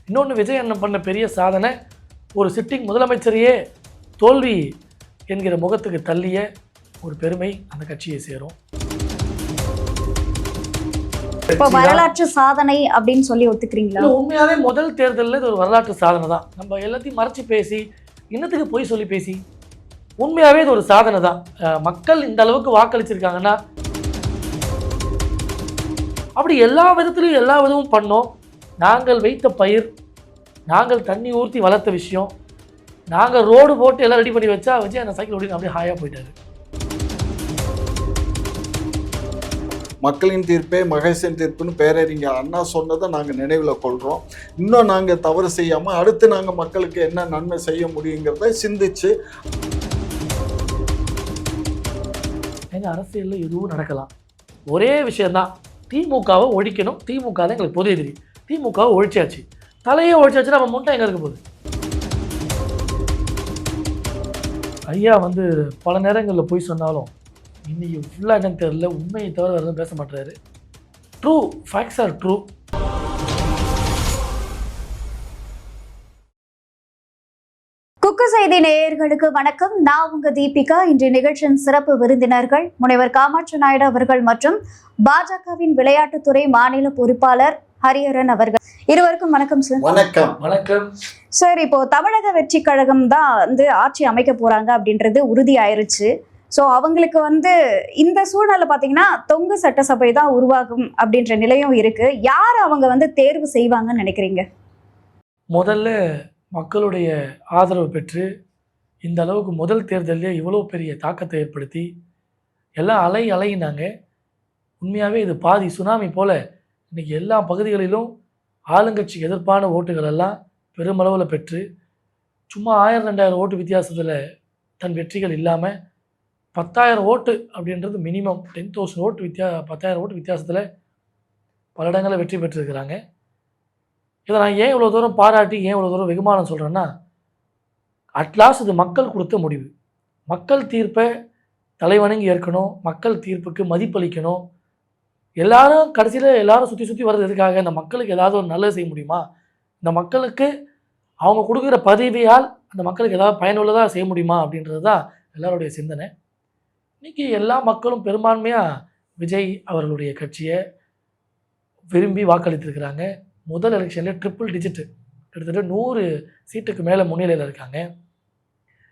இன்னொன்று விஜய் அண்ணன் பண்ண பெரிய சாதனை ஒரு சிட்டிங் முதலமைச்சரையே தோல்வி என்கிற முகத்துக்கு தள்ளிய ஒரு பெருமை அந்த கட்சியை சேரும். இப்போ வரலாற்று சாதனை அப்படின்னு சொல்லி ஒத்துக்கிறீங்களா? உண்மையாவே முதல் தேர்தலில் இது ஒரு வரலாற்று சாதனை தான். நம்ம எல்லாத்தையும் மறைச்சு பேசி இன்னத்துக்கு போய் சொல்லி பேசி உண்மையாவே இது ஒரு சாதனை தான். மக்கள் இந்த அளவுக்கு வாக்களிச்சிருக்காங்கன்னா அப்படி எல்லா விதத்துலையும் எல்லா விதமும் பண்ணோம். நாங்கள் வைத்த பயிர், நாங்கள் தண்ணி ஊற்றி வளர்த்த விஷயம், நாங்கள் ரோடு போட்டு எல்லாம் ரெடி பண்ணி வச்சா வச்சு அந்த சைக்கிள் ஓடி அப்படியே ஹாயாக போயிட்டாரு. மக்களின் தீர்ப்பே மகேசன் தீர்ப்புன்னு பேரறிஞர் அண்ணா சொன்னதை நாங்கள் நினைவில் கொள்கிறோம். இன்னும் நாங்கள் தவறு செய்யாமல் அடுத்து நாங்கள் மக்களுக்கு என்ன நன்மை செய்ய முடியுங்கிறத சிந்திச்சு எங்கள் அரசியலில் எதுவும் நடக்கலாம். ஒரே விஷயந்தான், திமுகவை ஒழிக்கணும். திமுக தான் எங்களுக்கு பொது எதிரி. திமுகவை ஒழிச்சாச்சு, தலையே ஒழிச்சாச்சு, நம்ம முட்டை எங்கே இருக்க போகுது? ஐயா பல நேரங்களில் போய் சொன்னாலும் இன்னைக்கு ஃபுல்லாக என்னன்னு தெரியல, உண்மையை தவிர வேறு எதுவும் பேச மாட்டாரு. True facts are true. குக்கு செய்தி நேயர்களுக்கு வணக்கம். நான் உங்க தீபிகா. இன்று நிகழ்ச்சியின் சிறப்பு விருந்தினர்கள் முனைவர் காமாட்சி நாயுடு அவர்கள் மற்றும் பாஜகவின் விளையாட்டுத்துறை மாநில பொறுப்பாளர் ஹரிஹரன் அவர்கள். இருவருக்கும் வணக்கம் சார். வணக்கம். வணக்கம் சார். இப்போ தமிழக வெற்றி கழகம் தான் ஆட்சி அமைக்க போறாங்க அப்படின்றது உறுதி ஆயிருச்சு. ஸோ அவங்களுக்கு இந்த சூழ்நிலை பார்த்தீங்கன்னா தொங்கு சட்டசபை தான் உருவாகும் அப்படின்ற நிலையும் இருக்கு. யார் அவங்க தேர்வு செய்வாங்கன்னு நினைக்கிறீங்க? முதல்ல மக்களுடைய ஆதரவு பெற்று இந்த அளவுக்கு முதல் தேர்தலே இவ்வளோ பெரிய தாக்கத்தை ஏற்படுத்தி எல்லாம் அலையினாங்க. உண்மையாகவே இது பாதி சுனாமி போல் இன்றைக்கி எல்லா பகுதிகளிலும் ஆளுங்கட்சிக்கு எதிர்ப்பான ஓட்டுகள் எல்லாம் பெருமளவில் பெற்று சும்மா 1000-2000 ஓட்டு வித்தியாசத்தில் தன் வெற்றிகள் இல்லாமல் 10,000 ஓட்டு அப்படின்றது மினிமம் 10,000 ஓட்டு 10,000 ஓட்டு வித்தியாசத்தில் பல இடங்களில் வெற்றி பெற்றிருக்கிறாங்க. இதை நான் ஏன் இவ்வளோ தூரம் பாராட்டி ஏன் இவ்வளோ தூரம் வெகுமானம் சொல்கிறேன்னா, அட்லாஸ்ட் இது மக்கள் கொடுத்த முடிவு. மக்கள் தீர்ப்பை தலைவணங்கி ஏற்கணும், மக்கள் தீர்ப்புக்கு மதிப்பளிக்கணும். எல்லாரும் கடைசியில் எல்லாரும் சுற்றி சுற்றி வர்றது எதுக்காக? இந்த மக்களுக்கு ஏதாவது ஒரு நல்லது செய்ய முடியுமா, இந்த மக்களுக்கு அவங்க கொடுக்குற பதவியால் அந்த மக்களுக்கு ஏதாவது பயனுள்ளதாக செய்ய முடியுமா அப்படின்றது தான் எல்லாருடைய சிந்தனை. இன்றைக்கி எல்லா மக்களும் பெரும்பான்மையாக விஜய் அவர்களுடைய கட்சியை விரும்பி வாக்களித்திருக்கிறாங்க. முதல் எலெக்ஷனில் ட்ரிபிள் டிஜிட்டு கிட்டத்தட்ட 100 சீட்டுக்கு மேலே முன்னிலையில் இருக்காங்க.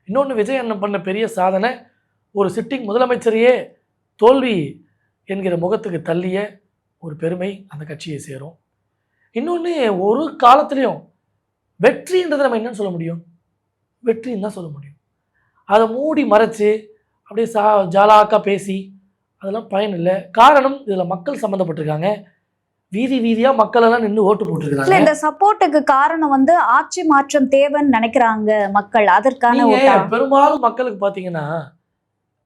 இன்னொன்று விஜய் அண்ணன் பண்ண பெரிய சாதனை ஒரு சிட்டிங் முதலமைச்சரையே தோல்வி என்கிற முகத்துக்கு தள்ளிய ஒரு பெருமை அந்த கட்சியை சேரும். இன்னொன்று ஒரு காலத்துலேயும் வெற்றின்றதை நம்ம என்னன்னு சொல்ல முடியும்? வெற்றின்னு தான் சொல்ல முடியும். அதை மூடி மறைச்சு அப்படியே ஜாலாக்கா பேசி அதெல்லாம் பயன் இல்லை. காரணம், இதில் மக்கள் சம்மந்தப்பட்டிருக்காங்க. வீதி வீதியாக மக்கள் எல்லாம் நின்று ஓட்டு போட்டுருக்காங்க. இந்த சப்போர்ட்டுக்கு காரணம் ஆட்சி மாற்றம் தேவைன்னு நினைக்கிறாங்க மக்கள். அதற்கான பெரும்பாலும் மக்களுக்கு பார்த்தீங்கன்னா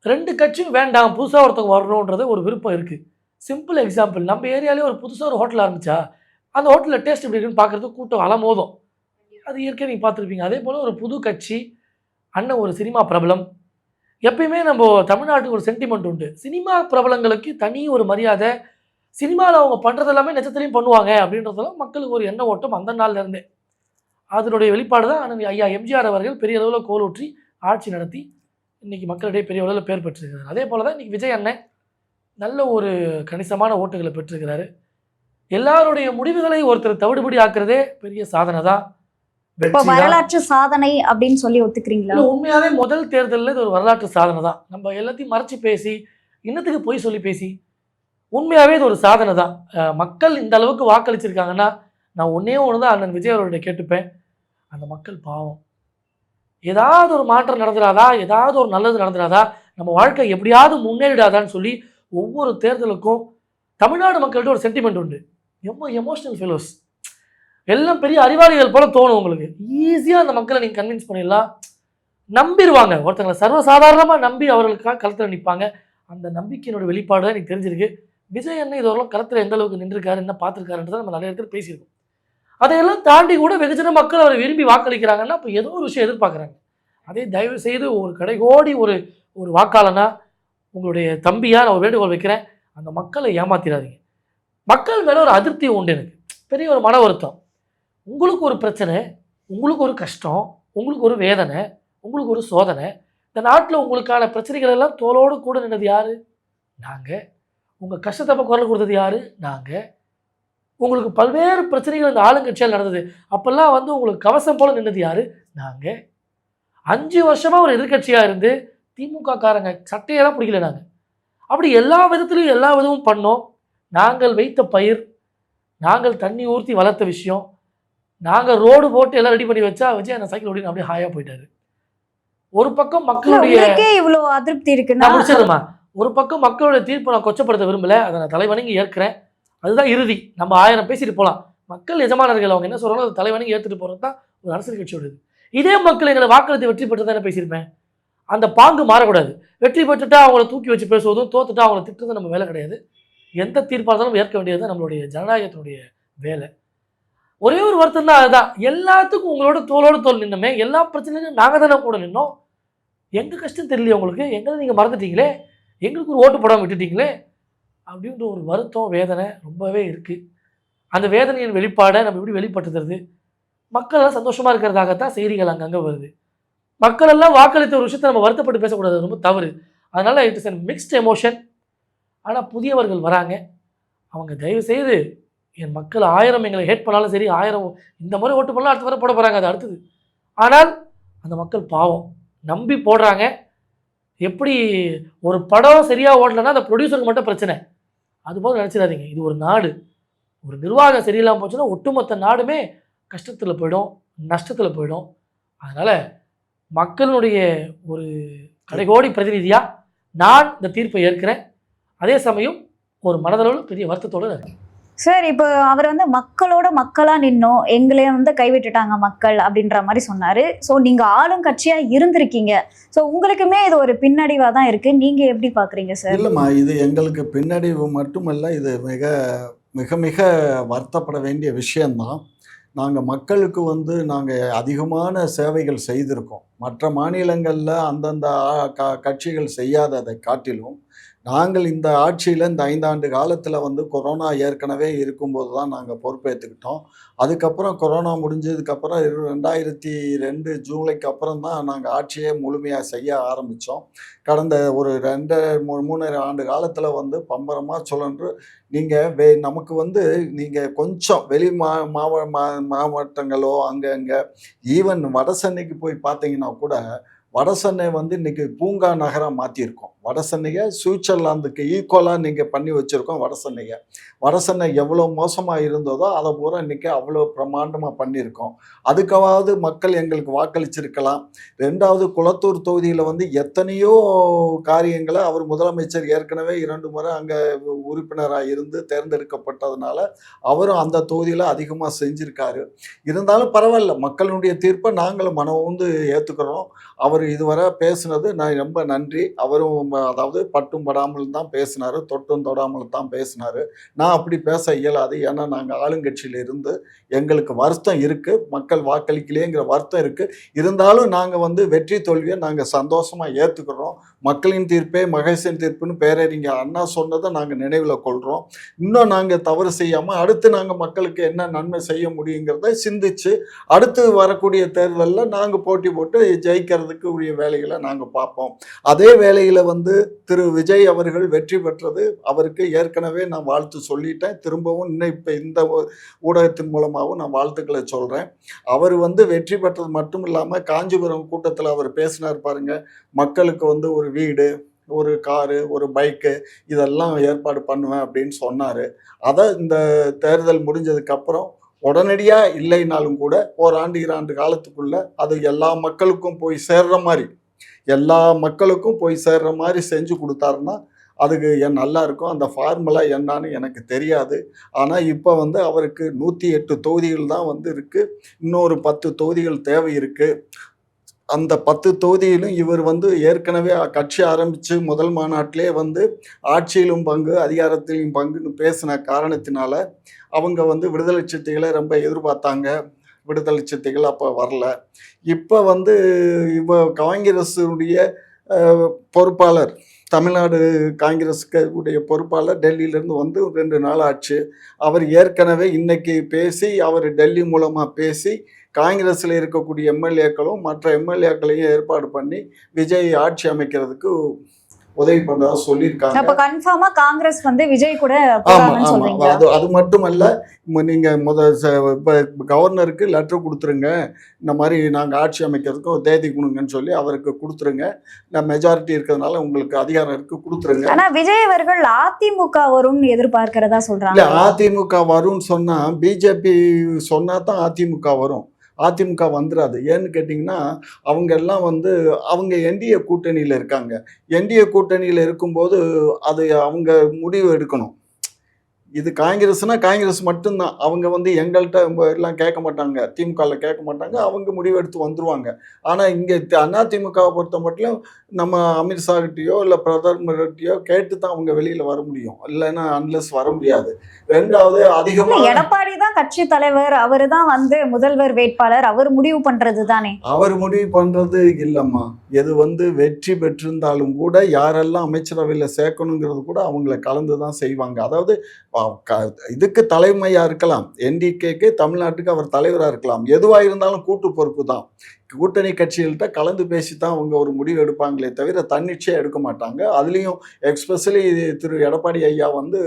2 கட்சியும் வேண்டாம், புதுசாக ஒருத்தவங்க வரணுன்றது ஒரு விருப்பம் இருக்குது. சிம்பிள் எக்ஸாம்பிள், நம்ம ஏரியாலே ஒரு புதுசாக ஒரு ஹோட்டல் ஆரம்பித்தா அந்த ஹோட்டலில் டேஸ்ட் எப்படி இருக்குன்னு பார்க்குறதுக்கு கூட்டம் அலமோதும். அது இயற்கையாக நீங்கள் பார்த்துருப்பீங்க. அதே போல் ஒரு புது கட்சி, அண்ணன் ஒரு சினிமா பிரபலம். எப்பயுமே நம்ம தமிழ்நாட்டுக்கு ஒரு சென்டிமெண்ட் உண்டு. சினிமா பிரபலங்களுக்கு தனி ஒரு மரியாதை. சினிமாவில் அவங்க பண்ணுறது எல்லாமே நட்சத்திரையும் பண்ணுவாங்க அப்படின்றதெல்லாம் மக்களுக்கு ஒரு எண்ண ஓட்டம் அந்த நாள்லேருந்தே. அதனுடைய வெளிப்பாடு தான் ஐயா எம்ஜிஆர் அவர்கள் பெரிய அளவில் கோலூற்றி ஆட்சி நடத்தி இன்றைக்கி மக்களிடையே பெரிய அளவில் பேர் பெற்றிருக்கிறார். அதே போல் தான் இன்றைக்கி விஜய் அண்ணன் நல்ல ஒரு கணிசமான ஓட்டுகளை பெற்றிருக்கிறாரு. எல்லாருடைய முடிவுகளை ஒருத்தர் தவிடுபடி ஆக்குறதே பெரிய சாதனை தான். வரலாற்று சாதனை அப்படின்னு சொல்லி ஒத்துக்கிறீங்களா? உண்மையாவே முதல் தேர்தலில் இது ஒரு வரலாற்று சாதனை தான். நம்ம எல்லாத்தையும் மறைச்சு பேசி இன்னத்துக்கு போய் சொல்லி பேசி உண்மையாகவே இது ஒரு சாதனை தான். மக்கள் இந்த அளவுக்கு வாக்களிச்சிருக்காங்கன்னா நான் ஒன்றே ஒன்று தான் அண்ணன் விஜய் அவர்கிட்ட கேட்டுப்பேன். அந்த மக்கள் பாவம், ஏதாவது ஒரு மாற்றம் நடந்துடாதா, ஏதாவது ஒரு நல்லது நடந்துடாதா, நம்ம வாழ்க்கை எப்படியாவது முன்னேறிடாதான்னு சொல்லி ஒவ்வொரு தேர்தலுக்கும் தமிழ்நாடு மக்கள்கிட்ட ஒரு சென்டிமெண்ட் உண்டு. எமோஷனல் ஃபெலோஸ் எல்லாம் பெரிய அறிவாளிகள் போல தோணும். உங்களுக்கு ஈஸியாக அந்த மக்களை நீங்கள் கன்வின்ஸ் பண்ணிடலாம், நம்பிடுவாங்க. ஒருத்தங்களை சர்வசாதாரணமாக நம்பி அவர்களுக்காக களத்தில் நிற்பாங்க. அந்த நம்பிக்கையினுடைய வெளிப்பாடு தான் எனக்கு தெரிஞ்சிருக்கு. விஜய் அண்ணன் இதுவரைக்கும் களத்தில் எந்த அளவுக்கு நின்றுருக்காரு, என்ன பார்த்துருக்காருன்றதை நம்ம நிறைய இடத்துல பேசியிருக்கோம். அதையெல்லாம் தாண்டி கூட வெகுஜன மக்கள் அவரை விரும்பி வாக்களிக்கிறாங்கன்னா இப்போ ஏதோ ஒரு விஷயம் எதிர்பார்க்குறாங்க. அதே தயவு செய்து ஒரு கடைகோடி ஒரு வாக்காளனா உங்களுடைய தம்பியாக நான் ஒரு வேண்டுகோள் வைக்கிறேன், அந்த மக்களை ஏமாத்திடாதீங்க. மக்கள் மேலே ஒரு அதிருப்தி உண்டு. எனக்கு பெரிய ஒரு மன வருத்தம். உங்களுக்கு ஒரு பிரச்சனை, உங்களுக்கு ஒரு கஷ்டம், உங்களுக்கு ஒரு வேதனை, உங்களுக்கு ஒரு சோதனை. இந்த நாட்டில் உங்களுக்கான பிரச்சனைகள் எல்லாம் தோளோடு கூட நின்னது யாரு? நாங்க. உங்கள் கஷ்டத்தப்ப குரல் கொடுத்தது யாரு? நாங்க. உங்களுக்கு பல்வேறு பிரச்சனைகள் இந்த ஆளுங்கட்சியால் நடந்தது. அப்பெல்லாம் வந்து உங்களுக்கு கவசம் போல நின்னது யாரு? நாங்க. 5 வருஷமா ஒரு எதிர்க்கட்சியா இருந்து திமுக காரங்க சட்டையெல்லாம் பிடிக்கல நாங்க. அப்படி எல்லா விதத்திலும் எல்லா விதமும் பண்ணோம். நாங்கள் வைத்த பயிர், நாங்கள் தண்ணி ஊற்றி வளர்த்த விஷயம், நாங்கள் ரோடு போட்டு எல்லாம் ரெடி பண்ணி வச்சா விஜய் அந்த சைக்கிள் ஓடி அப்படியே ஹாயா போயிட்டாரு. ஒரு பக்கம் மக்களுடைய உங்களுக்கே இவ்வளவு அதிருப்தி இருக்குன்னா நான் முடிச்சிடுமா, ஒரு பக்கம் மக்களுடைய தீர்ப்பை நான் கொச்சப்படுத்த விரும்பல, அதை நான் தலைவணங்கி ஏற்கிறேன். அதுதான் இறுதி. நம்ம 1000 பேசிட்டு போகலாம். மக்கள் எஜமானர்கள் அவங்க என்ன சொல்றாங்களோ அதை தலைவணங்கி ஏற்றுட்டு போகிறது தான் ஒரு அரசியல் கட்சியோட இது. இதே மக்கள் எங்களை வாக்களித்து வெற்றி பெற்று தானே பேசியிருப்பேன். அந்த பாங்கு மாறக்கூடாது. வெற்றி பெற்றுட்டா அவங்கள தூக்கி வச்சு பேசுவதும், தோத்துட்டா அவங்கள திட்டுறது நம்ம வேலை கிடையாது. எந்த தீர்ப்பாக இருந்தாலும் ஏற்க வேண்டியது தான் நம்மளுடைய ஜனநாயகத்தினுடைய வேலை. ஒரே ஒரு வருத்தம் தான், அதுதான். எல்லாத்துக்கும் உங்களோட தோளோடு தோல் நின்னமே, எல்லா பிரச்சனையும் நாங்கள் தானே கூட நின்னோம். எங்கள் கஷ்டம் தெரியலையே உங்களுக்கு, எங்களை நீங்கள் மறந்துட்டீங்களே, எங்களுக்கு ஒரு ஓட்டு போடாமல் விட்டுட்டீங்களே அப்படின்ற ஒரு வருத்தம், வேதனை ரொம்பவே இருக்குது. அந்த வேதனையின் வெளிப்பாடை நம்ம எப்படி வெளிப்படுத்துறது? மக்கள் எல்லாம் சந்தோஷமாக இருக்கிறதாகத்தான் செய்திகள் அங்கங்கே வருது. மக்கள் எல்லாம் வாக்களித்த ஒரு விஷயத்தை நம்ம வருத்தப்பட்டு பேசக்கூடாது, ரொம்ப தவறு. அதனால் it is a mixed emotion. ஆனால் புதியவர்கள் வராங்க, அவங்க தயவு செய்து என் மக்கள் 1000 எங்களை ஹேட் பண்ணாலும் சரி, 1000 இந்த முறை ஓட்டு பண்ணலாம், அடுத்த முறை போட போகிறாங்க, அது அடுத்தது. ஆனால் அந்த மக்கள் பாவம் நம்பி போடுறாங்க. எப்படி ஒரு படம் சரியாக ஓடலைன்னா அந்த ப்ரொடியூசருக்கு மட்டும் பிரச்சனை, அதுபோல் நினச்சிடாதீங்க. இது ஒரு நாடு, ஒரு நிர்வாகம் சரியில்லாமல் போச்சுன்னா ஒட்டுமொத்த நாடுமே கஷ்டத்தில் போயிடும், நஷ்டத்தில் போயிடும். அதனால் மக்களுடைய ஒரு கடைகோடி பிரதிநிதியாக நான் இந்த தீர்ப்பை ஏற்கிறேன். அதே சமயம் ஒரு மனதளவில் பெரிய வருத்தத்தோடு இருக்கேன். சார், இப்போ அவர் வந்து மக்களோட மக்களா நின்னோம், எங்களையும் வந்து கைவிட்டுட்டாங்க மக்கள் அப்படின்ற மாதிரி சொன்னாரு. ஸோ நீங்க ஆளும் கட்சியா இருந்திருக்கீங்க. ஸோ உங்களுக்குமே இது ஒரு பின்னடைவா தான் இருக்கு. நீங்க எப்படி பாக்குறீங்க சார்? இல்லைம்மா, இது எங்களுக்கு பின்னடைவு மட்டுமல்ல, இது மிக மிக மிக வருத்தப்பட வேண்டிய விஷயந்தான். நாங்கள் மக்களுக்கு வந்து நாங்கள் அதிகமான சேவைகள் செய்திருக்கோம். மற்ற மாநிலங்களில் அந்தந்த கட்சிகள் செய்யாததை காட்டிலும் நாங்கள் இந்த ஆட்சியில் இந்த 5 ஆண்டு காலத்தில் வந்து கொரோனா ஏற்கனவே இருக்கும்போது தான் நாங்கள் பொறுப்பேற்றுக்கிட்டோம். அதுக்கப்புறம் கொரோனா முடிஞ்சதுக்கப்புறம் 2002 ஜூலைக்கு அப்புறம் தான் நாங்கள் ஆட்சியே முழுமையாக செய்ய ஆரம்பித்தோம். கடந்த ஒரு 2-3 ஆண்டு காலத்தில் வந்து பம்பரமாக சுழன்று நீங்கள் நமக்கு வந்து நீங்கள் கொஞ்சம் வெளி மாவட்டங்களோ அங்கே ஈவன் வடசென்னைக்கு போய் பார்த்தீங்கன்னா கூட வடசென்னை வந்து இன்றைக்கி பூங்கா நகராக மாற்றிருக்கோம். வடசென்னையை சுவிட்சர்லாந்துக்கு ஈக்குவலாக நீங்கள் பண்ணி வச்சுருக்கோம். வடசென்னை எவ்வளோ மோசமாக இருந்ததோ அதை பூரா இன்றைக்கி அவ்வளோ பிரமாண்டமாக பண்ணியிருக்கோம். அதுக்காவது மக்கள் எங்களுக்கு வாக்களிச்சிருக்கலாம். 2வது குளத்தூர் தொகுதியில் வந்து எத்தனையோ காரியங்களை அவர் முதலமைச்சர் ஏற்கனவே 2 முறை அங்கே உறுப்பினராக இருந்து தேர்ந்தெடுக்கப்பட்டதுனால அவரும் அந்த தொகுதியில் அதிகமாக செஞ்சுருக்காரு. இருந்தாலும் பரவாயில்ல, மக்களுடைய தீர்ப்பை நாங்களும் மனவுந்து ஏற்றுக்கிறோம். அவர் இதுவரை பேசுனது நான் ரொம்ப நன்றி. அவரும் அதாவது பட்டும் படாமல் தான் பேசினார், தொட்டும் தொடாமல் தான் பேசினார். நான் அப்படி பேச இயலாது. ஏன்னா நாங்கள் ஆளுங்கட்சியில் இருந்து எங்களுக்கு வருத்தம் இருக்குது, மக்கள் வாக்களிக்கலையேங்கிற வருத்தம் இருக்குது. இருந்தாலும் நாங்கள் வந்து வெற்றி தோல்வியை நாங்கள் சந்தோஷமாக ஏற்றுக்கிறோம். மக்களின் தீர்ப்பே மகேசன் தீர்ப்புன்னு பேரறிஞர் அண்ணா சொன்னதை நாங்கள் நினைவில் கொள்கிறோம். இன்னும் நாங்கள் தவறு செய்யாமல் அடுத்து நாங்கள் மக்களுக்கு என்ன நன்மை செய்ய முடியுங்கிறத சிந்தித்து அடுத்து வரக்கூடிய தேர்தலில் நாங்கள் போட்டி போட்டு ஜெயிக்கிறதுக்கு உரிய வேலைகளை நாங்கள் பார்ப்போம். அதே வேளையில் வந்து திரு விஜய் அவர்கள் வெற்றி பெற்றது அவருக்கு ஏற்கனவே நான் வாழ்த்து சொல்லிட்டேன். திரும்பவும் இன்னும் இப்போ இந்த ஊடகத்தின் மூலமாகவும் நான் வாழ்த்துக்களை சொல்கிறேன். அவர் வந்து வெற்றி பெற்றது மட்டும் இல்லாமல் காஞ்சிபுரம் கூட்டத்தில் அவர் பேசினார் பாருங்க, மக்களுக்கு வந்து ஒரு வீடு, ஒரு காரு, ஒரு பைக்கு இதெல்லாம் ஏற்பாடு பண்ணுவேன் அப்படின்னு சொன்னார். அதை இந்த தேர்தல் முடிஞ்சதுக்கப்புறம் உடனடியாக இல்லைனாலும் கூட 1 ஆண்டு 2 ஆண்டு காலத்துக்குள்ளே அது எல்லா மக்களுக்கும் போய் சேர்ற மாதிரி செஞ்சு கொடுத்தாருன்னா அதுக்கு நல்லா இருக்கும். அந்த ஃபார்முலா என்னான்னு எனக்கு தெரியாது. ஆனால் இப்போ வந்து அவருக்கு 108 தொகுதிகள் தான் வந்து இருக்குது. இன்னொரு 10 தொகுதிகள் தேவை இருக்குது. அந்த 10 தொகுதியிலும் இவர் வந்து ஏற்கனவே கட்சி ஆரம்பித்து முதல் மாநாட்டிலே வந்து ஆட்சியிலும் பங்கு அதிகாரத்திலும் பங்குன்னு பேசின காரணத்தினால அவங்க வந்து விடுதலை சிறுத்தைகளை ரொம்ப எதிர்பார்த்தாங்க. விடுதலை சிறுத்தைகள் அப்போ வரல. இப்போ வந்து இப்போ காங்கிரஸுடைய பொறுப்பாளர் தமிழ்நாடு காங்கிரஸுக்கு உடைய பொறுப்பாளர் டெல்லியிலேருந்து வந்து 2 நாள் ஆச்சு. அவர் ஏற்கனவே இன்னைக்கு பேசி, அவர் டெல்லி மூலமாக பேசி காங்கிரஸில் இருக்கக்கூடிய எம்எல்ஏக்களும் மற்ற எம்எல்ஏக்களையும் ஏற்பாடு பண்ணி விஜய் ஆட்சி அமைக்கிறதுக்கு உதவி பண்றதா சொல்லியிருக்காங்க. அப்ப கன்ஃபார்மா காங்கிரஸ் வந்து விஜய் கூட ஆமா போறாங்கன்னு ஆமா சொல்றீங்களா? அது மட்டுமல்ல, நீங்க இப்போ கவர்னருக்கு லெட்டர் கொடுத்துருங்க, இந்த மாதிரி நாங்கள் ஆட்சி அமைக்கிறதுக்கு ஒரு தேதி கொடுங்கன்னு சொல்லி அவருக்கு கொடுத்துருங்க, நான் மெஜாரிட்டி இருக்கிறதுனால உங்களுக்கு அதிகாரம் இருக்கு கொடுத்துருங்க. ஆனா விஜய் அவர்கள் அதிமுக வரும்னு எதிர்பார்க்கிறதா இல்லை, சொல்றாங்க. அதிமுக வரும்னு சொன்னா பிஜேபி சொன்னா தான் அதிமுக வரும். அதிமுக வந்துடாது. ஏன்னு கேட்டிங்கன்னா அவங்க எல்லாம் வந்து அவங்க என்டிஏ கூட்டணியில் இருக்காங்க. என்டிஏ கூட்டணியில் இருக்கும்போது அது அவங்க முடிவு எடுக்கணும். இது காங்கிரஸ்னா காங்கிரஸ் மட்டும்தான். அவங்க வந்து எங்கள்கிட்ட எல்லாம் கேட்க மாட்டாங்க, திமுகவில் கேட்க மாட்டாங்க, அவங்க முடிவு எடுத்து வந்துருவாங்க. ஆனால் இங்கே அதிமுகவை பொறுத்த மட்டும் நம்ம அமித்ஷாகிட்டையோ இல்லை பிரதமர்கிட்டையோ கேட்டு தான் அவங்க வெளியில் வர முடியும். இல்லைன்னா அன்லெஸ் வர முடியாது. ரெண்டாவது அதிகமாக எடப்பாடி தான் கட்சி தலைவர், அவரு தான் வந்து முதல்வர் வேட்பாளர், அவர் முடிவு பண்றது தானே. அவர் முடிவு பண்ணுறது இல்லைம்மா. எது வந்து வெற்றி பெற்றிருந்தாலும் கூட யாரெல்லாம் அமைச்சரவையில் சேர்க்கணுங்கிறது கூட அவங்கள கலந்து தான் செய்வாங்க. அதாவது இதுக்கு தலைமையாக இருக்கலாம், என்டிகேக்கு தமிழ்நாட்டுக்கு அவர் தலைவராக இருக்கலாம், எதுவாக இருந்தாலும் கூட்டு பொறுப்பு தான். கூட்டணி கட்சிகள்கிட்ட கலந்து பேசி தான் அவங்க ஒரு முடிவு எடுப்பாங்களே தவிர தன்னிச்சையாக எடுக்க மாட்டாங்க. அதுலேயும் எக்ஸ்பெஷலி திரு எடப்பாடி ஐயா வந்து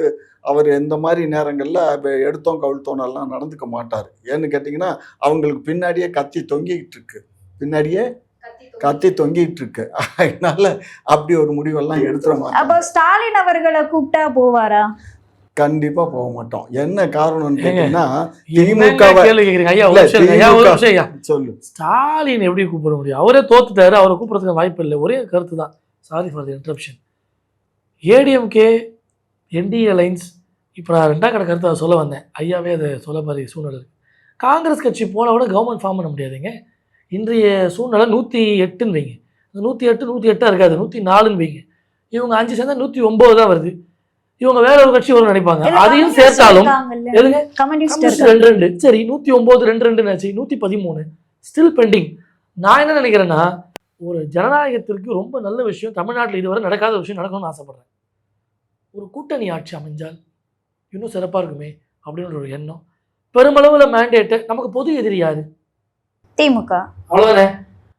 அவர் எந்த மாதிரி நேரங்களில் எடுத்தோம் கவிழ்த்தோன்னெல்லாம் நடந்துக்க மாட்டார். ஏன்னு கேட்டிங்கன்னா அவங்களுக்கு பின்னாடியே கத்தி தொங்கிக்கிட்டு இருக்கு, பின்னாடியே கத்தி தொங்கிட்டு இருக்கு. அதனால அப்படி ஒரு முடிவெல்லாம் எடுத்துட மாட்டாங்க. அப்போ ஸ்டாலின் அவர்களை கூப்பிட்டா போவாரா? கண்டிப்பா போக மாட்டோம். என்ன காரணம்னு கேட்டீங்கன்னா சொல்லு, ஸ்டாலின் எப்படி கூப்பிட முடியும்? அவரே தோத்துட்டாரு, அவரை கூப்பிடுறதுக்கு வாய்ப்பு இல்லை. ஒரே கருத்து தான், sorry for the interruption. ADMK NDA alliance, இப்போ நான் 2ஆம் கடை கருத்தை சொல்ல வந்தேன், ஐயாவே அதை சொல்ல மாதிரி சூழ்நிலை இருக்குது. காங்கிரஸ் கட்சி போன விட கவர்மெண்ட் ஃபார்ம் பண்ண முடியாதுங்க. இன்றைய சூழ்நிலை 108ன்னு வைங்க, 108 இருக்காது, 104ன்னு வைங்க. இவங்க 5 சேர்ந்தா 109 தான் வருது. இவங்க வேற ஒரு கட்சி வரும் நினைப்பாங்க, அதையும் சேர்த்தாலும் எதுங்க 2 சரி 109 2 113 ஸ்டில் பெண்டிங். நான் என்ன நினைக்கிறேன்னா, ஒரு ஜனநாயகத்திற்கு ரொம்ப நல்ல விஷயம் தமிழ்நாட்டில் இதுவரை நடக்காத விஷயம் நடக்கணும்னு ஆசைப்படுறேன். ஒரு கூட்டணி ஆட்சி அமைஞ்சால் இன்னும் சிறப்பாக இருக்குமே அப்படின்ற ஒரு எண்ணம். பெருமளவில் மேண்டேட்டு நமக்கு பொது எதிரி யாரு? திமுக. அவ்வளோதானே.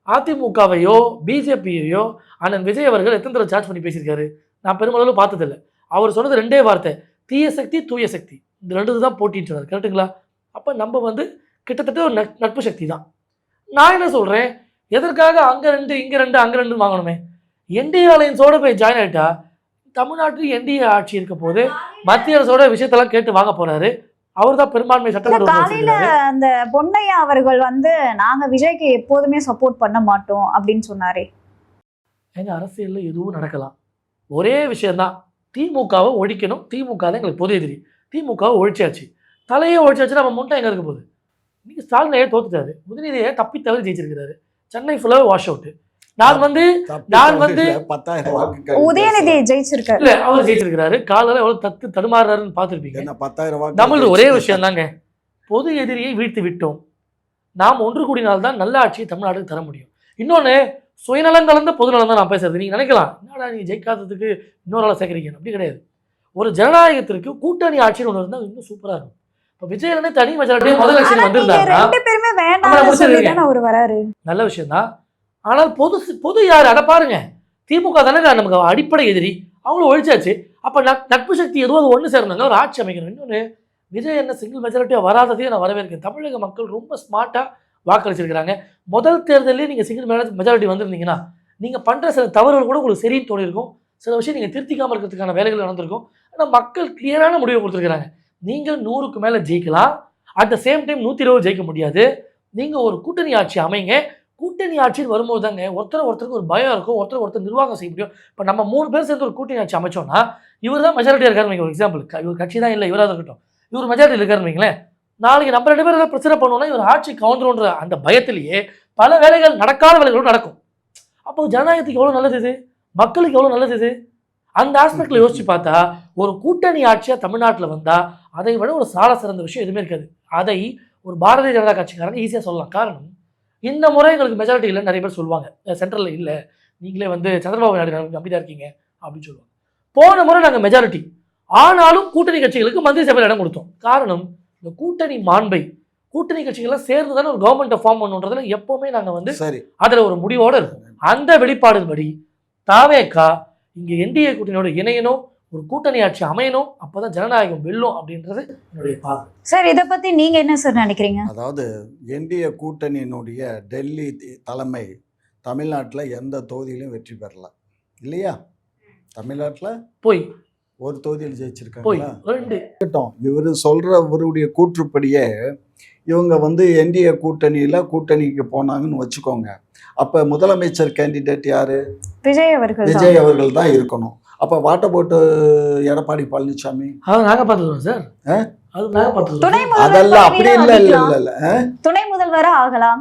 அதிமுகவையோ பிஜேபியையோ அண்ணன் விஜய் அவர்கள் எத்தனை தடவை சார்ஜ் பண்ணி பேசியிருக்காரு? நான் பெருமளவில் பார்த்ததில்லை. அவர் சொன்னது 2 வார்த்தை, தீய சக்தி தூய சக்தி, இந்த 2 தான் போட்டிட்டு இருந்தார். கரெக்டுங்களா? அப்போ நம்ம வந்து கிட்டத்தட்ட ஒரு நட்பு சக்தி தான். நான் என்ன சொல்கிறேன், எதற்காக அங்கே 2 இங்கே 2 அங்கே 2 வாங்கணுமே? என்டிஏ அலையன்ஸோட போய் ஜாயின் ஆகிட்டா தமிழ்நாட்டில் என்டிஏ ஆட்சி இருக்க போது மத்திய அரசோட விஷயத்தெல்லாம் கேட்டு வாங்க போறாரு. அவர் தான் பெரும்பான்மை சட்டமன்ற. காலையில அந்த பொன்னையா அவர்கள் வந்து நாங்க விஜய்க்கு எப்போதுமே சப்போர்ட் பண்ண மாட்டோம் அப்படின்னு சொன்னாரே. எங்க அரசியல்ல எதுவும் நடக்கலாம், ஒரே விஷயம்தான், திமுகவை ஒழிக்கணும். திமுக தான் எங்களுக்கு பொது எதிரி. திமுகவை ஒழிச்சாச்சு, தலையை ஒழிச்சாச்சு, நம்ம முட்டை எங்க இருக்க போகுது? இன்னைக்கு ஸ்டாலினையே தோத்துட்டாரு, உதயநிதியை தப்பி தவறி ஜெயிச்சிருக்கிறாரு. சென்னை ஃபுல்லாக வாஷ் அவுட். நான் வந்து 10,000 வாக்கு உதயநிதி ஜெயிச்சிருக்காரு. இல்ல, அவர் ஜெயிச்சிருக்கிறாரு. காலையில எவ்வளவு தடுமாறுறாருன்னு பார்த்துருப்பீங்க. 10,000 வாக்கு. நம்மளது ஒரே விஷயம் தாங்க, பொது எதிரியை வீழ்த்தி விட்டோம். நாம் ஒன்று கூடினால்தான் நல்ல ஆட்சியை தமிழ்நாட்டுக்கு தர முடியும். இன்னொன்று, சுயநலம் கலந்த பொதுநலம் தான் நான் பேசுறது. நீங்கள் நினைக்கலாம், என்னடா நீ ஜெயிக்காததுக்கு இன்னொரு ஆளை சேர்க்குறீங்க, அப்படி கிடையாது. ஒரு ஜனநாயகத்திற்கு கூட்டணி ஆட்சின்னு ஒன்று இருந்தால் இன்னும் சூப்பராக இருக்கும். இப்போ விஜயனே தனி மெஜாரிட்டி முதல் எலெக்ஷன் வந்திருந்தாருன்னா நல்ல விஷயம் தான். ஆனால் பொது யார்? அட பாருங்க, திமுக தானே நமக்கு அடிப்படை எதிரி, அவங்களும் ஒழிச்சாச்சு. அப்போ நட்பு சக்தி எதுவும் ஒன்று சேர்ந்தாங்க, ஒரு ஆட்சி அமைக்கணும். இன்னொன்று, விஜய் என்ன சிங்கிள் மெஜாரிட்டியாக வராததையும் நான் வரவேற்கிறேன். தமிழக மக்கள் ரொம்ப ஸ்மார்ட்டாக வாக்களிச்சிருக்கிறாங்க. முதல் தேர்தலே நீங்கள் சிங்கிள் மெஜாரிட்டி வந்திருந்தீங்கன்னா நீங்கள் பண்ணுற சில தவறுகள் கூட உங்களுக்கு சரின்னு தோணிருக்கும். சில விஷயம் நீங்கள் திருத்திக்காமல் இருக்கிறதுக்கான வேலைகள் நடந்திருக்கும். ஆனால் மக்கள் கிளியரான முடிவை கொடுத்துருக்குறாங்க. நீங்கள் 100க்கு மேலே ஜெயிக்கலாம், அட் த சேம் டைம் 120 ஜெயிக்க முடியாது. நீங்கள் ஒரு கூட்டணி ஆட்சி அமைங்க. கூட்டணி ஆட்சின்னு வரும்போது தாங்க ஒருத்தருக்கு ஒரு பயம் இருக்கும், ஒருத்தர் நிர்வாகம் செய்ய முடியும். இப்போ நம்ம 3 பேர் சேர்ந்து ஒரு கூட்டணி ஆட்சி அமைச்சோம்னா இவர் தான் மெஜாரிட்டியாக இருக்காருன்னு ஒரு எக்ஸாம்பிள், இவர் கட்சி தான் இல்லை, இவராக இருக்கட்டும், இவர் மெஜாரிட்டி இருக்காருன்னு வைங்களேன். நாளைக்கு நம்ம 2 பேர் ஏதாவது பிரச்சனை பண்ணுவோம்னா இவர் ஆட்சி கவுந்துருன்ற அந்த பயத்திலேயே பல வேலைகள், நடக்காத வேலைகளும் நடக்கும். அப்போ ஜனநாயகத்துக்கு எவ்வளோ நல்லது இது, மக்களுக்கு எவ்வளோ நல்லது இது. அந்த ஆஸ்பெக்டில் யோசிச்சு பார்த்தா ஒரு கூட்டணி ஆட்சியாக தமிழ்நாட்டில் வந்தால் அதை விட ஒரு சால சிறந்த விஷயம் எதுவுமே இருக்காது. அதை ஒரு பாரதிய ஜனதா கட்சிக்காரங்க ஈஸியாக சொல்லலாம். காரணம், இந்த முறை எங்களுக்கு மெஜாரிட்டி இல்லைன்னு நிறைய பேர் சொல்லுவாங்க, சென்ட்ரலில் இல்லை, நீங்களே வந்து சந்திரபாபு நாயுடு நம்பி தான் இருக்கீங்க அப்படின்னு சொல்லுவாங்க. போன முறை நாங்கள் மெஜாரிட்டி, ஆனாலும் கூட்டணி கட்சிகளுக்கு மந்திரி சபையில் இடம் கொடுத்தோம். காரணம், இந்த கூட்டணி மாண்பை, கூட்டணி கட்சிகள்லாம் சேர்ந்து தானே ஒரு கவர்மெண்ட்டை ஃபார்ம் பண்ணுன்றதுல எப்பவுமே நாங்கள் வந்து சரி, அதில் ஒரு முடிவோடு இருக்கும். அந்த வெளிப்பாடுபடி தாவேகா இங்கே என்டிஏ கூட்டணியோட இணையணும், ஒரு கூட்டணி ஆட்சி அமையணும், அப்போதான் ஜனநாயகம் வெல்லும் அப்படின்றது என்னுடைய பார்வை. சார் இதை பத்தி நீங்க என்ன சார் நினைக்கிறீங்க? அதாவது என்டிஏ கூட்டணியினுடைய டெல்லி தலைமை தமிழ்நாட்டில் எந்த தொகுதியிலும் வெற்றி பெறல இல்லையா? தமிழ்நாட்டில் போய் ஒரு தொகுதியில் போய் ஜெயிச்சிருக்காங்களா? 2 இவர் சொல்ற அவருடைய கூற்றுப்படியே இவங்க வந்து என்டிஏ கூட்டணிக்கு போனாங்கன்னு வச்சுக்கோங்க. அப்ப முதலமைச்சர் கேண்டிடேட் யாரு? விஜய் அவர்கள் தான். விஜய் அவர்கள் தான் இருக்கணும். அப்ப வாட்ட போட்டு எடப்பாடி பழனிசாமி அதை நாங்கள் பார்த்துக்கிறோம் சார். அது நாங்கள் பார்த்துக்கிறோம். துணை அதெல்லாம் அப்படி முதல்வர் இல்ல இல்ல இல்ல இல்ல துணை முதல்வரா ஆகலாம்.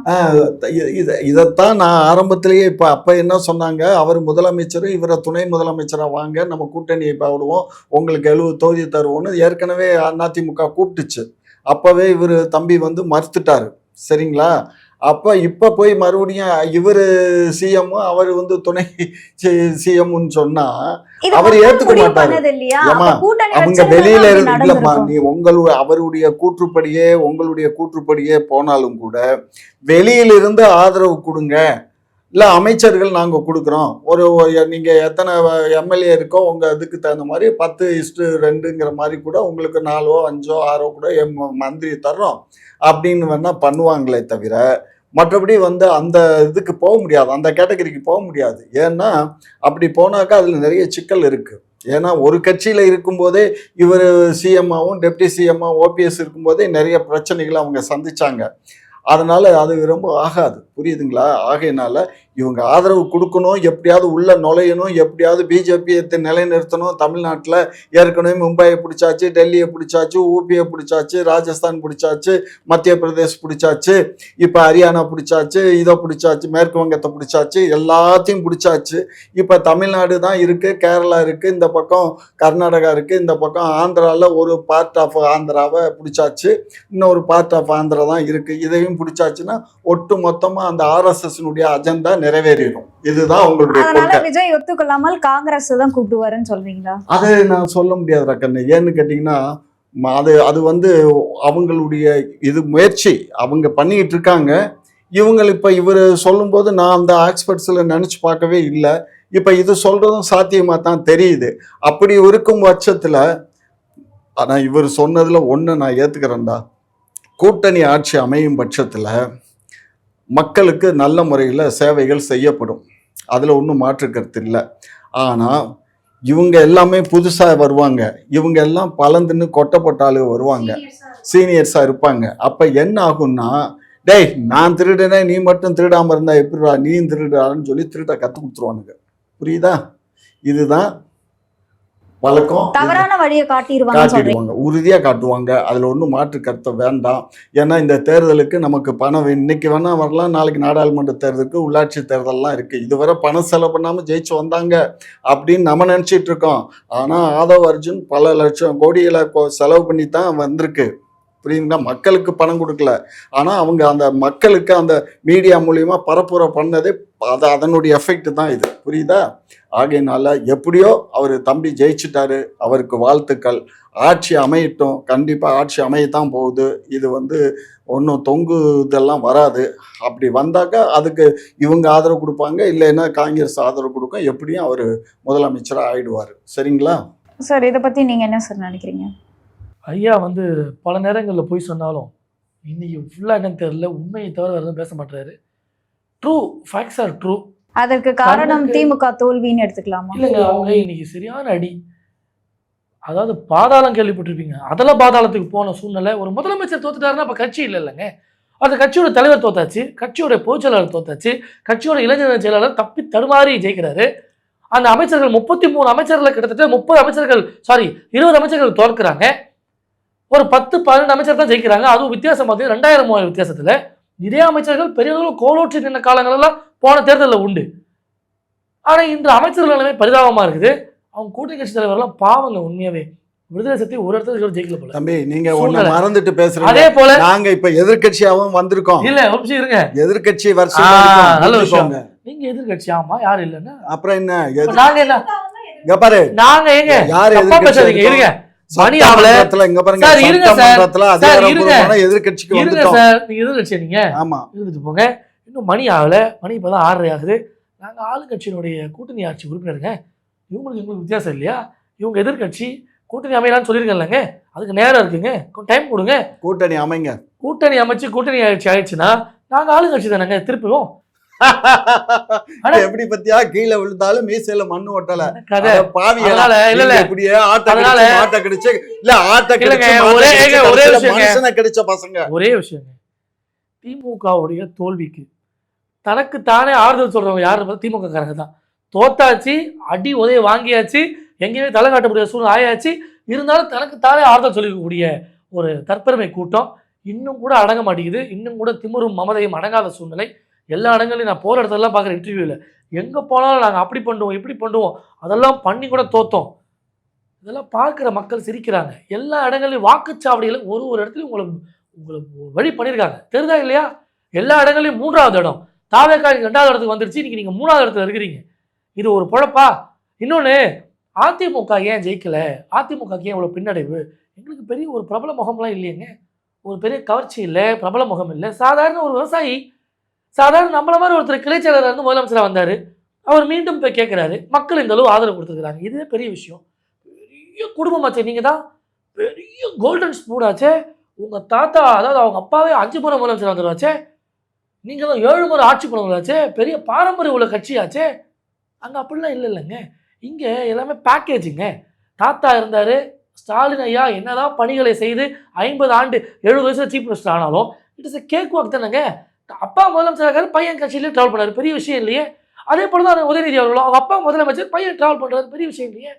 இதைத்தான் நான் ஆரம்பத்திலேயே அப்ப என்ன சொன்னாங்க, அவர் முதலமைச்சர், இவரை துணை முதலமைச்சரா வாங்க, நம்ம கூட்டணியை போடுவோம், உங்களுக்கு 70 தொகுதி தருவோம்னு ஏற்கனவே அதிமுக கூப்பிட்டுச்சு. அப்பவே இவர் தம்பி வந்து மறுத்துட்டாரு. சரிங்களா? இப்ப போய் மறுபடியும் இவர் சிஎம், அவர் வந்து துணை சிஎம்னு சொன்னா அவர் ஏத்துக்க மாட்டாரு. ஏமா அவங்க வெளியில இல்லம்மா, நீ அவருடைய கூற்றுப்படியே போனாலும் கூட வெளியிலிருந்து ஆதரவு கொடுங்க, இல்லை அமைச்சர்கள் நாங்கள் கொடுக்குறோம், நீங்கள் எத்தனை எம்எல்ஏ இருக்கோ உங்கள் இதுக்கு தகுந்த மாதிரி 10:2ங்கிற மாதிரி கூட உங்களுக்கு 4, 5, 6 கூட மந்திரி தர்றோம் அப்படின்னு வேணால் பண்ணுவாங்களே தவிர மற்றபடி வந்து அந்த இதுக்கு போக முடியாது, அந்த கேட்டகரிக்கு போக முடியாது. ஏன்னா அப்படி போனாக்கா அதில் நிறைய சிக்கல் இருக்குது. ஏன்னா ஒரு கட்சியில் இருக்கும்போதே இவர் சிஎம்மாவும் டெப்டி சிஎம்மாவும் ஓபிஎஸ் இருக்கும்போதே நிறைய பிரச்சனைகளை அவங்க சந்திச்சாங்க. அதனால அது ரொம்ப ஆகாது, புரியுதுங்களா? ஆகையினால இவங்க ஆதரவு கொடுக்கணும், எப்படியாவது உள்ள நுழையணும், எப்படியாவது பிஜேபியை நிலைநிறுத்தணும். தமிழ்நாட்டில் ஏற்கனவே மும்பையை பிடிச்சாச்சு, டெல்லியை பிடிச்சாச்சு, ஊபியை பிடிச்சாச்சு, ராஜஸ்தான் பிடிச்சாச்சு, மத்திய பிரதேஷ் பிடிச்சாச்சு, இப்போ ஹரியானா பிடிச்சாச்சு, இதை பிடிச்சாச்சு, மேற்கு வங்கத்தை பிடிச்சாச்சு, எல்லாத்தையும் பிடிச்சாச்சு. இப்போ தமிழ்நாடு தான் இருக்குது, கேரளா இருக்குது, இந்த பக்கம் கர்நாடகா இருக்குது, இந்த பக்கம் ஆந்திராவில் ஒரு பார்ட் ஆஃப் ஆந்திராவை பிடிச்சாச்சு, இன்னொரு பார்ட் ஆஃப் ஆந்திரா தான் இருக்குது. இதையும் பிடிச்சாச்சுன்னா ஒட்டு மொத்தமாக அந்த ஆர்எஸ்எஸ்னுடைய அஜெண்டா நிறைவேறிடும். இதுதான் உங்களுடைய கொள்கை. விஜய் ஒத்துக்கொள்ளாமல் காங்கிரஸ் தான் கூப்பிடுவாருன்னு சொல்றீங்களா? அது நான் சொல்ல முடியாது ரக்கண்ணு. ஏன்னு கேட்டீங்கன்னா அது வந்து அவங்களுடைய இது முயற்சி அவங்க பண்ணிக்கிட்டு இருக்காங்க. இவர் சொல்லும்போது நான் அந்த ஆக்ஸ்பர்ட்ஸ்ல நினைச்சு பார்க்கவே இல்லை. இப்ப இது சொல்றதும் சாத்தியமா தான் தெரியுது. அப்படி இருக்கும் பட்சத்துல ஆனா இவர் சொன்னதுல ஒண்ணு நான் ஏத்துக்கிறேன்டா, கூட்டணி ஆட்சி அமையும் பட்சத்துல மக்களுக்கு நல்ல முறையில் சேவைகள் செய்யப்படும், அதில் ஒன்றும் மாற்று கருத்து இல்லை. ஆனால் இவங்க எல்லாமே புதுசாக வருவாங்க, இவங்க எல்லாம் பலந்துன்னு கொட்டப்பட்டாலும் வருவாங்க, சீனியர்ஸாக இருப்பாங்க. அப்போ என்ன ஆகும்னா, டேய் நான் திருடுனேன் நீ மட்டும் திருடாமல் இருந்தா எப்படிடா நீ திருடான்னு சொல்லி திருட கற்றுக் கொடுத்துருவானுங்க. புரியுதா? இதுதான் வழக்கம். தவறான வழியை காட்டிடுவாங்க, உறுதியா காட்டுவாங்க. அதுல ஒன்றும் மாற்று கருத்தை வேண்டாம். ஏன்னா இந்த தேர்தலுக்கு நமக்கு பணம் இன்னைக்கு வேணா வரலாம், நாளைக்கு நாடாளுமன்ற தேர்தலுக்கு உள்ளாட்சி தேர்தல்லாம் இருக்கு. இதுவரை பணம் செலவு பண்ணாம ஜெயிச்சு வந்தாங்க அப்படின்னு நம்ம நினைச்சிட்டு இருக்கோம். ஆனா ஆதவ் அர்ஜுன் பல லட்சம் கோடிகளை செலவு பண்ணி தான் வந்திருக்கு. புரியுதுங்களா? மக்களுக்கு பணம் கொடுக்கல, ஆனா அவங்க அந்த மக்களுக்கு அந்த மீடியா மூலியமா பரப்புரை பண்ணதே அதனுடைய எஃபெக்ட் தான் இது. புரியுதா? ஆகையினால எப்படியோ அவர் தம்பி ஜெயிச்சுட்டாரு, அவருக்கு வாழ்த்துக்கள். ஆட்சி அமையட்டும், கண்டிப்பாக ஆட்சி அமையத்தான் போகுது. இது வந்து ஒன்றும் தொங்கு இதெல்லாம் வராது. அப்படி வந்தாக்கா அதுக்கு இவங்க ஆதரவு கொடுப்பாங்க, இல்லைன்னா காங்கிரஸ் ஆதரவு கொடுக்கும். எப்படியும் அவர் முதலமைச்சராக ஆயிடுவார். சரிங்களா சார்? இதை பற்றி நீங்கள் என்ன சார் நினைக்கிறீங்க? ஐயா வந்து பல நேரங்களில் போய் சொன்னாலும் இன்னைக்கு ஃபுல்லாக என்னன்னு தெரியல, உண்மையை தவிர வேறு எதுவும் பேச மாட்டாரு. True facts are true. அதற்கு காரணம் திமுக தோல்வின்னு எடுத்துக்கலாமா? இல்லைங்க, அவங்க இன்னைக்கு சரியான அடி. அதாவது பாதாளம் கேள்விப்பட்டிருப்பீங்க, அதெல்லாம் பாதாளத்துக்கு போன சூழ்நிலை. ஒரு முதலமைச்சர் தோத்துட்டாருன்னா அப்போ கட்சி இல்லைங்க. அந்த கட்சியோட தலைவர் தோத்தாச்சு, கட்சியோட பொதுச்செயலாளர் தோத்தாச்சு, கட்சியோட இளைஞர் செயலாளர் தப்பி தடுமாறி ஜெயிக்கிறாரு. அந்த அமைச்சர்கள் 33 அமைச்சர்கள் கிட்டத்தட்ட 20 அமைச்சர்கள் தோற்கிறாங்க. ஒரு 10-12 அமைச்சர் தான் ஜெயிக்கிறாங்க. அதுவும் வித்தியாசம் பார்த்தீங்கன்னா 2000 வித்தியாசத்தில். இதே அமைச்சர்கள் பெரிய அளவில் கோலோற்றி நின்ற காலங்களெல்லாம் போன தேர்தலில் உண்டு. ஆனால் இன்று அமைச்சர்கள் எல்லாமே பரிதாபமாக இருக்குது. அவங்க கூட்டணி கட்சி தலைவர்லாம் பாவங்க. உண்மையாவே விடுதலை சக்தி ஒரு இடத்துல ஜெயிக்கல போல. தம்பி நீங்க ஒண்ணு மறந்துட்டு பேசுறீங்க. அதே போல நாங்க இப்ப எதிர்கட்சியாவும் வந்திருக்கோம். இல்ல ஒரு நிமிஷம் இருங்க, எதிர்கட்சி வருஷம் நல்ல விஷயம். நீங்க எதிர்கட்சி, ஆமா, யாரும் இல்லைன்னா அப்புறம் என்ன நாங்க என்ன இங்க பாரு, நாங்க ஏங்க யாரு தப்பா பேசாதீங்க, இருங்க. மணி ஆகல சட்டமன்றத்துல இங்க பாருங்க, சார், இருங்க சார். சட்டமன்றத்துல சார், இருங்க. அதிகாரப்பூர்வமான எதிர்க்கட்சிக்கு இருங்க வந்துட்டோம். சார், நீங்க எதிர்கட்சி நீங்க ஆமா, இருந்துட்டு போங்க. இன்னும் மணி ஆகல, மணி இப்பதான் 6:30 ஆகுது. நாங்க ஆளுங்கட்சியினுடைய கூட்டணி ஆட்சி உறுப்பினருங்க. இவங்களுக்கு எங்களுக்கு வித்தியாசம் இல்லையா? இவங்க எதிர்கட்சி கூட்டணி அமையலாம்னு சொல்லியிருக்கேன்லங்க. அதுக்கு நேரம் இருக்குங்க, கொஞ்சம் டைம் கொடுங்க. கூட்டணி அமைங்க. கூட்டணி அமைச்சு கூட்டணி ஆட்சி ஆயிடுச்சுன்னா நாங்க ஆளுங்கட்சி தானங்க திருப்பிவோம். எப்படி பத்தியா, கீழே விழுந்தாலும் மீசையில மண்ணு ஒட்டல கதை. பாவிகளா, அதனால இல்ல இல்ல நீங்க இப்படியே ஆட்ட அதனால கடிச்சு, மாட்ட கடிச்சு, இல்ல ஆட்ட இல்லைங்க, கடிச்சு, மாட்ட ஒரே கடிச்சு, ஒரே கடைசியில விஷயங்க. மனுஷனை கடிச்ச பசங்க. ஒரே விஷயங்க, திமுகவுடைய தோல்விக்கு தனக்கு தானே ஆறுதல் சொல்றவங்க யாரு? திமுக காரங்க தான். தோத்தாச்சு, அடி உதவி வாங்கியாச்சு, எங்கேயுமே தலை காட்ட முடியாத சூழ்நிலை ஆயாச்சு. இருந்தாலும் தனக்கு தானே ஆறுதல் சொல்லிக்கக்கூடிய ஒரு தற்பெருமை கூட்டம் இன்னும் கூட அடங்க மாட்டேங்குது. இன்னும் கூட திமிரும் மமதையும் அடங்காத சூழ்நிலை. எல்லா இடங்களையும் நான் போகிற இடத்துலலாம் பார்க்குற இன்டர்வியூவில் எங்கே போனாலும் நாங்கள் அப்படி பண்ணுவோம் இப்படி பண்ணுவோம், அதெல்லாம் பண்ணி கூட தோத்தோம். இதெல்லாம் பார்க்குற மக்கள் சிரிக்கிறாங்க. எல்லா இடங்களையும் வாக்குச்சாவடியில் ஒரு ஒரு இடத்துலையும் உங்களை வழி பண்ணியிருக்காங்க, தெரியுதா இல்லையா? எல்லா இடங்களையும் 3வது இடம். தாவேக்கா 2வது இடத்துக்கு வந்துருச்சு, இன்னைக்கு நீங்கள் 3வது இடத்துல இருக்கிறீங்க. இது ஒரு பொழப்பா? இன்னொன்று, அதிமுக ஏன் ஜெயிக்கலை, அதிமுகக்கு ஏன் இவ்வளோ பின்னடைவு? எங்களுக்கு பெரிய ஒரு பிரபல முகம்லாம் இல்லையேங்க, ஒரு பெரிய கவர்ச்சி இல்லை, பிரபல முகம் இல்லை. சாதாரண ஒரு விவசாயி, சாதாரண நம்மள மாதிரி ஒருத்தர் கிளைச்சலர் இருந்து முதலமைச்சராக வந்தார். அவர் மீண்டும் போய் கேட்குறாரு, மக்கள் இந்த அளவு ஆதரவு கொடுத்துருக்குறாங்க. இதுவே பெரிய விஷயம். பெரிய குடும்பமாச்சே, நீங்கள் தான் பெரிய கோல்டன் ஸ்பூன் ஆச்சே. உங்கள் தாத்தா, அதாவது அவங்க அப்பாவே 5 முறை முதலமைச்சர் வந்துடுவாச்சே. நீங்கள் தான் 7 முறை ஆட்சி பண்ணுவாச்சே. பெரிய பாரம்பரிய உள்ள கட்சியாச்சே. அங்கே அப்படிலாம் இல்லைங்க. இங்கே எல்லாமே பேக்கேஜுங்க. தாத்தா இருந்தார், ஸ்டாலின் ஐயா என்னதான் பணிகளை செய்து 50 ஆண்டு 70 வயசில் சீஃப் மினிஸ்டர் ஆனாலும் இட் இஸ் கேக் வாக் தானேங்க. அப்பா முதலமைச்சராக பையன் கட்சியிலே ட்ராவல் பண்ணார், பெரிய விஷயம் இல்லையே. அதே போல தான் உதயநிதி அவர்களும், அவங்க அப்பா முதலமைச்சர், பையன் ட்ராவல் பண்ணுறது பெரிய விஷயம் இல்லையே.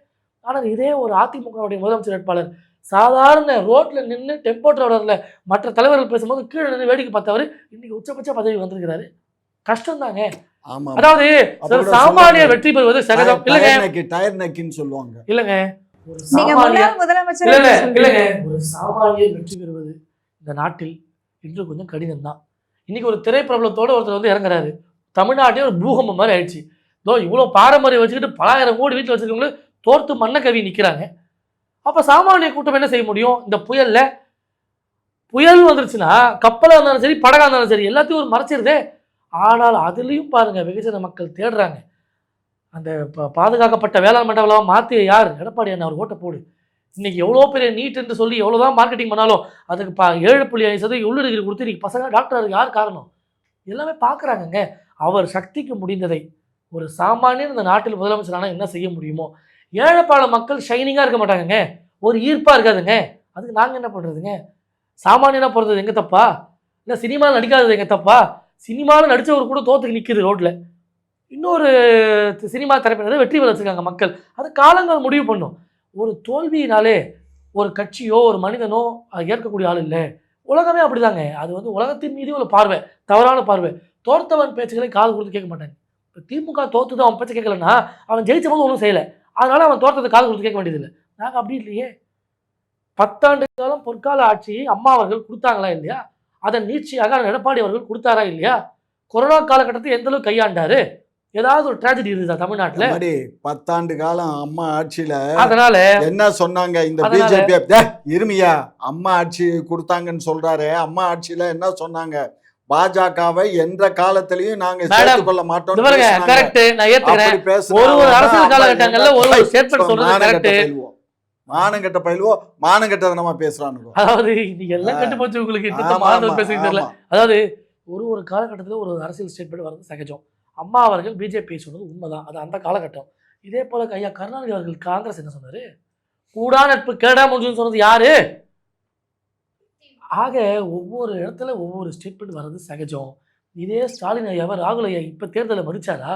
ஆனால் இதே ஒரு அதிமுகவுடைய முதலமைச்சர் வேட்பாளர் சாதாரண ரோட்டில் நின்று டெம்போ டிராவலரில் மற்ற தலைவர்கள் பேசும்போது கீழே நின்று வேடிக்கை பார்த்தவர் இன்னைக்கு உச்சபட்ச பதவி வந்திருக்கிறாரு. கஷ்டம் தாங்க. அதாவது சாமானிய வெற்றி பெறுவது சகஜம் இல்லைங்க. டயர் நக்கின்னு சொல்லுவாங்க இல்லைங்க, நீங்க முன்னாள் முதலமைச்சர் இல்லைங்க, ஒரு சாமானியர் வெற்றி பெறுவது இந்த நாட்டில் இன்று கொஞ்சம் கடினம் தான். இன்னைக்கு ஒரு திரைப்பிரபலத்தோடு ஒருத்தர் வந்து இறங்குறாரு, தமிழ்நாட்டிலே ஒரு பூகம்பம் மாதிரி ஆயிடுச்சு. இதோ இவ்வளோ பாரம்பரியம் வச்சுக்கிட்டு பலாயிரம் கோடி வீட்டில் வச்சுருக்கவங்களே தோர்த்து மண்ணை கவி நிற்கிறாங்க. அப்போ சாமானிய கூட்டம் என்ன செய்ய முடியும்? இந்த புயல் வந்துருச்சுன்னா கப்பலாக இருந்தாலும் சரி, படகாக இருந்தாலும் சரி, எல்லாத்தையும் ஒரு மறைச்சிருதே. ஆனால் அதுலேயும் பாருங்கள், வெகுஜன மக்கள் தேடுறாங்க. அந்த பாதுகாக்கப்பட்ட வேளாண் மண்டபம் மாற்றி யார்? எடப்பாடி அண்ணா, அவர் ஓட்டை போடு. இன்றைக்கி எவ்வளோ பெரிய நீட் என்று சொல்லி எவ்வளோ தான் மார்க்கெட்டிங் பண்ணாலும் அதுக்கு 7.5% உள்ளுடிகிரி கொடுத்து இன்றைக்கி பசங்க டாக்டருக்கு யார் காரணம்? எல்லாமே பார்க்குறாங்கங்க. அவர் சக்திக்கு முடிந்ததை ஒரு சாமானியன் இந்த நாட்டில் முதலமைச்சரானால் என்ன செய்ய முடியுமோ. ஏழைப்பாள மக்கள் ஷைனிங்காக இருக்க மாட்டாங்கங்க, ஒரு ஈர்ப்பாக இருக்காதுங்க. அதுக்கு நாங்கள் என்ன பண்ணுறதுங்க? சாமானியனாக பிறந்தது எங்கள் தப்பா? இல்லை சினிமாவில் நடிக்காதது எங்கள் தப்பா? சினிமாவில் நடித்தவர் கூட தோத்துக்கு நிற்கிது ரோட்டில். இன்னொரு சினிமா தரப்பினரை வெற்றி பெற வச்சுருக்காங்க மக்கள். அது காலங்கள் முடிவு பண்ணும். ஒரு தோல்வியினாலே ஒரு கட்சியோ ஒரு மனிதனோ அது ஏற்கக்கூடிய ஆள் இல்லை. உலகமே அப்படிதாங்க. அது வந்து உலகத்தின் மீது ஒரு பார்வை, தவறான பார்வை. தோர்த்தவன் பேச்சுக்களை காது கொடுத்து கேட்க மாட்டாங்க. இப்போ திமுக தோத்துதான் அவன் பேச்சு கேட்கலன்னா அவன் ஜெயிச்ச போது ஒன்றும் செய்யலை, அதனால அவன் தோற்றத்தை காது கொடுத்து கேட்க வேண்டியதில்லை. நாங்கள் அப்படி இல்லையே. 10 ஆண்டு காலம் பொற்கால ஆட்சியை அம்மா அவர்கள் கொடுத்தாங்களா இல்லையா? அதன் நீட்சியாக எடப்பாடி அவர்கள் கொடுத்தாரா இல்லையா? கொரோனா காலகட்டத்தை எந்த அளவுக்கு கையாண்டாரு? ஏதாவது ஒரு ட்ராஜடி இருக்குதா தமிழ்நாட்டுல? 10 ஆண்டு காலம் அம்மா ஆட்சியில அதனால என்ன சொன்னாங்க? இந்த பிஜேபி இருமியா அம்மா ஆட்சி கொடுத்தாங்கன்னு சொல்றாரு. அம்மா ஆட்சியில என்ன சொன்னாங்க? பாஜகவை எந்த காலத்திலையும் நாங்க சேர்த்துக் கொள்ள மாட்டோம். கரெக்ட், நான் ஏத்துக்கிறேன். ஒரு அரசியல் காலகட்டங்கள்ல ஒரு ஸ்டேட்மெண்ட் சொல்றது கரெக்ட். மானங்கட்ட பயிலுவோ மானங்கட்டதனமா பேசுறானுங்க. அதாவது நீங்க எல்லாம் கெட்டு போச்சு உங்களுக்கு, மாணவர் பேசுறது தெரியல. அதாவது ஒரு காலகட்டத்தில் ஒரு அரசியல் ஸ்டேட்மெண்ட் வர்றது சகஜம். அம்மா அவர்கள் பிஜேபி சொன்னது உண்மைதான், அது அந்த காலகட்டம். இதே போல ஐயா கருணாநிதி அவர்கள் காங்கிரஸ் என்ன சொன்னாரு? கூடா நட்பு கேடா முடிஞ்சுன்னு சொன்னது யாரு? ஆக ஒவ்வொரு இடத்துல ஒவ்வொரு ஸ்டேட்மெண்ட் வர்றது சகஜம். இதே ஸ்டாலின் ஐயாவை ராகுல் ஐயா இப்போ தேர்தலை மதிச்சாரா?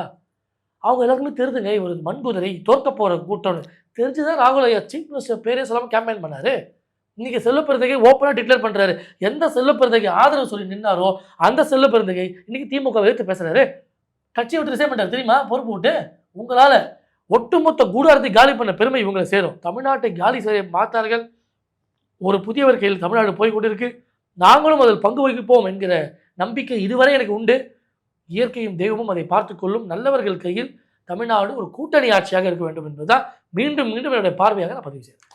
அவங்க எல்லாருக்குமே தெரிஞ்சுங்க, ஒரு மண்குதிரை தோற்க போகிற கூட்டம்னு தெரிஞ்சுதான் ராகுல் ஐயா சீஃப் மினிஸ்டர் பேரே சொல்லாமல் கேம்பெயின் பண்ணாரு. இன்னைக்கு செல்வப்பெருந்தகை ஓப்பனாக டிக்ளேர் பண்ணுறாரு. எந்த செல்வப்பெருந்தகை ஆதரவு சொல்லி நின்னாரோ அந்த செல்வப்பெருந்தகை இன்னைக்கு திமுக எடுத்து பேசுறாரு. கட்சியை விட்டு ரிசைன் பண்ணிட்டார் தெரியுமா? பொறுப்பு விட்டு. உங்களால் ஒட்டுமொத்த கூடாரத்தை காலி பண்ண பெருமை இவங்களை சேரும். தமிழ்நாட்டை காலி செய்ய மாட்டார்கள். ஒரு புதியவர் கையில் தமிழ்நாடு போய் கொண்டிருக்கு. நாங்களும் அதில் பங்கு வகிப்போம் என்கிற நம்பிக்கை இதுவரை எனக்கு உண்டு. இயற்கையும் தெய்வமும் அதை பார்த்து கொள்ளும். நல்லவர்கள் கையில் தமிழ்நாடு ஒரு கூட்டணி ஆட்சியாக இருக்க வேண்டும் என்பதுதான் மீண்டும் மீண்டும் என்னுடைய பார்வையாக நான் பதிவு செய்கிறேன்.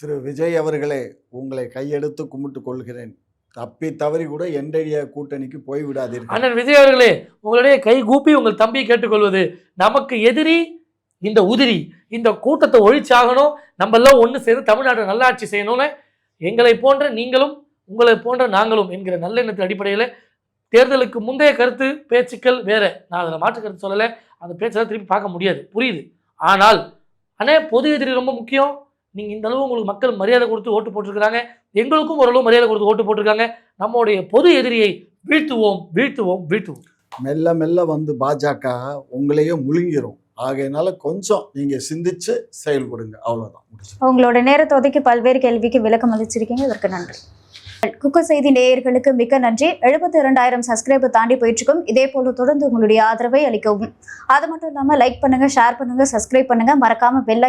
திரு விஜய் அவர்களே, உங்களை கையெடுத்து கும்பிட்டு கொள்கிறேன். தப்பி தவறி கூட என்டைய கூட்டணிக்கு போய்விடாதீர்கள். அண்ணன் விஜய் அவர்களே, உங்களுடைய கை கூப்பி உங்கள் தம்பியை கேட்டுக்கொள்வது, நமக்கு எதிரி இந்த உதிரி, இந்த கூட்டத்தை ஒழிச்சாகணும், நம்ம எல்லாம் ஒன்று சேர்ந்து தமிழ்நாட்டை நல்லாட்சி செய்யணும்னு எங்களை போன்ற நீங்களும் உங்களை போன்ற நாங்களும் என்கிற நல்லெண்ணத்தின் அடிப்படையில் தேர்தலுக்கு முந்தைய கருத்து பேச்சுக்கள் வேற, நான் அதில் மாற்று கருத்து சொல்லலை, அந்த பேச்செல்லாம் திருப்பி பார்க்க முடியாது, புரியுது. ஆனால் அண்ணே, பொது எதிரி ரொம்ப முக்கியம். நீங்கள் இந்த அளவு உங்களுக்கு மக்கள் மரியாதை கொடுத்து ஓட்டு போட்டிருக்கிறாங்க, எங்களுக்கும் ஓரளவு மரியாதை கொடுத்து ஓட்டு போட்டிருக்காங்க. நம்முடைய பொது எதிரியை வீழ்த்துவோம் வீழ்த்துவோம் வீழ்த்துவோம். மெல்ல மெல்ல வந்து பாஜக உங்களையே முழுங்கிரும். ஆகையினால கொஞ்சம் நீங்க சிந்திச்சு செயல்படுங்க, அவ்வளவுதான். உங்களோட நேரத்தை ஒதுக்கி பல்வேறு கேள்விக்கு விளக்கம் அளிச்சிருக்கீங்க, இதற்கு நன்றி. குக்கு செய்தி நேயர்களுக்கு மிக்க நன்றி. 72,000 சப்ஸ்கிரைபர் தாண்டி போயிட்டு இருக்கும். இதே போல தொடர்ந்து உங்களுடைய ஆதரவை அளிக்கவும். அது மட்டும் இல்லாமல் லைக் பண்ணுங்க, ஷேர் பண்ணுங்க, சப்ஸ்கிரைப் பண்ணுங்க, மறக்காம பெல்